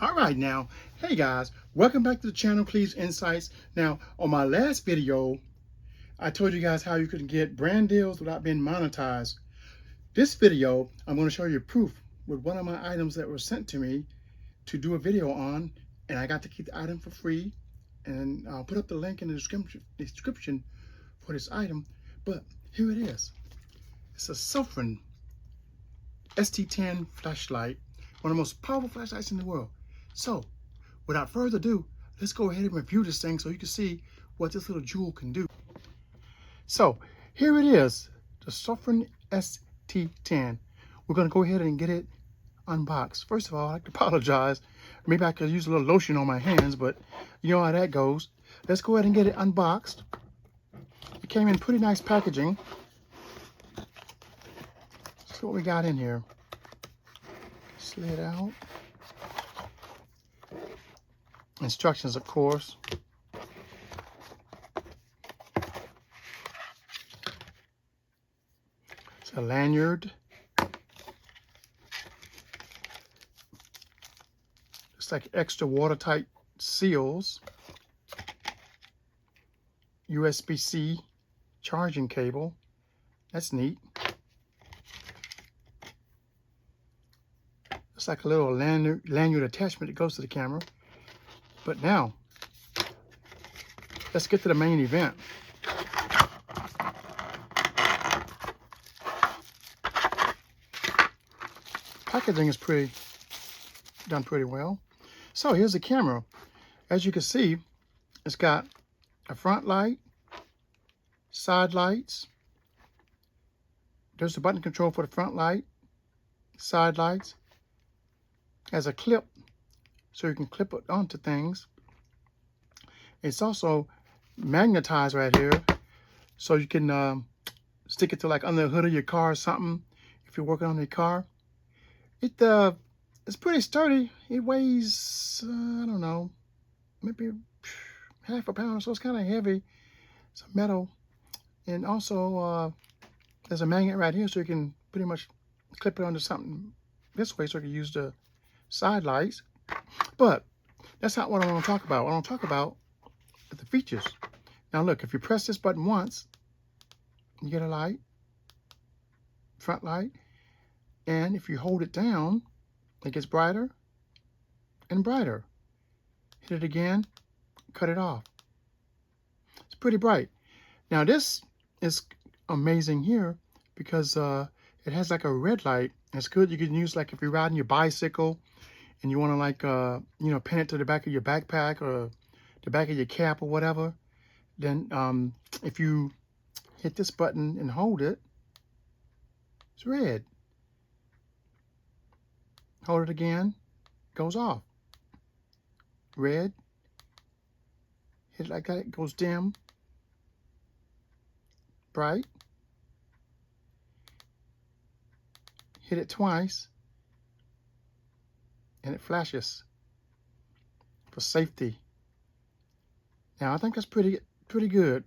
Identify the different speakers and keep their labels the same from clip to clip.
Speaker 1: All right now, hey guys, welcome back to the channel, Please Insights. Now, on my last video, I told you guys how you could get brand deals without being monetized. This video, I'm going to show you proof with one of my items that was sent to me to do a video on, and I got to keep the item for free. And I'll put up the link in the description for this item. But here it is. It's a Sofirn ST10 flashlight, one of the most powerful flashlights in the world. So, without further ado, let's go ahead and review this thing so you can see what this little jewel can do. So, here it is, the Sofirn ST10. We're going to go ahead and get it unboxed. First of all, I'd like to apologize. Maybe I could use a little lotion on my hands, but you know how that goes. Let's go ahead and get it unboxed. It came in pretty nice packaging. Let's see what we got in here. Slid out. Instructions, of course. It's a lanyard. It's like extra watertight seals. USB-C charging cable. That's neat. It's like a little lanyard attachment that goes to the camera. But now, let's get to the main event. Packaging is done pretty well. So here's the camera. As you can see, it's got a front light, side lights. There's the button control for the front light, side lights. Has a clip so you can clip it onto things. It's also magnetized right here, so you can stick it to like under the hood of your car or something if you're working on your car. It's pretty sturdy. It weighs I don't know, maybe half a pound, so it's kind of heavy. It's a metal, and also there's a magnet right here, so you can pretty much clip it onto something this way, so you can use the side lights. But that's not what I want to talk about. What I want to talk about is the features. Now look, if you press this button once, you get a light, front light, and if you hold it down, it gets brighter and brighter. Hit it again, cut it off. It's pretty bright. Now this is amazing here because it has like a red light. It's good. You can use like if you're riding your bicycle and you want to like pin it to the back of your backpack or the back of your cap or whatever, then if you hit this button and hold it, it's red. Hold it again, goes off. Red. Hit it like that, it goes dim. Bright. Hit it twice, and it flashes for safety. Now I think that's pretty good.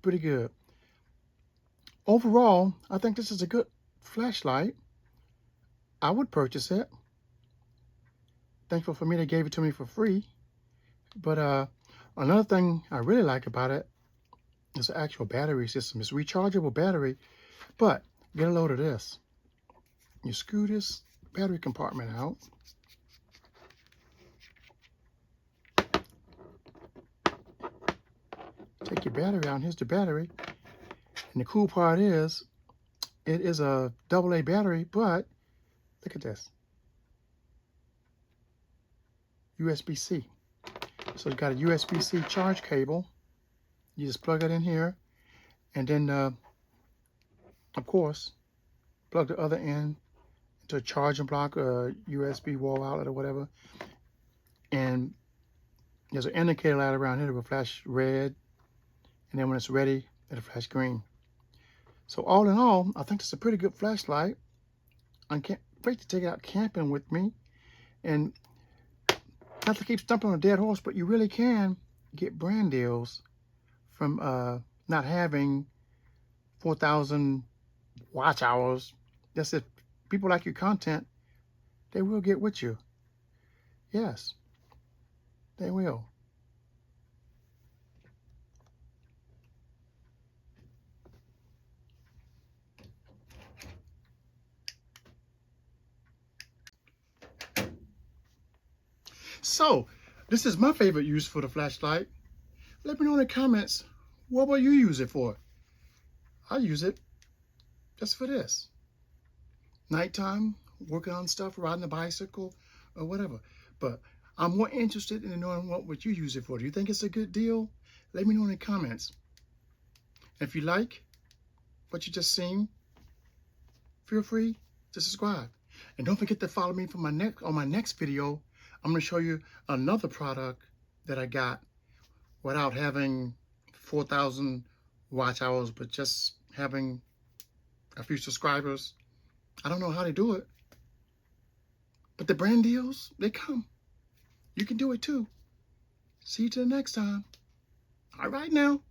Speaker 1: Overall, I think this is a good flashlight. I would purchase it. Thankful for me they gave it to me for free. But another thing I really like about it is the actual battery system. It's a rechargeable battery, but get a load of this. You screw this battery compartment out. Take your battery out, and here's the battery. And the cool part is, it is a AA battery, but look at this. USB-C. So it's got a USB-C charge cable. You just plug it in here, and then, of course, plug the other end into a charging block or USB wall outlet or whatever. And there's an indicator light around here that will flash red, and then when it's ready, it'll flash green. So all in all, I think it's a pretty good flashlight. I can't wait to take it out camping with me. And not to keep stumping on a dead horse, but you really can get brand deals from not having 4,000 watch hours. That's if people like your content, they will get with you. Yes. They will. So, this is my favorite use for the flashlight. Let me know in the comments, what will you use it for? I use it just for this. Nighttime, working on stuff, riding a bicycle, or whatever. But I'm more interested in knowing what would you use it for. Do you think it's a good deal? Let me know in the comments. If you like what you just seen, feel free to subscribe. And don't forget to follow me for my next video. I'm going to show you another product that I got without having 4,000 watch hours, but just having a few subscribers. I don't know how to do it, but the brand deals, they come. You can do it too. See you till next time. All right now.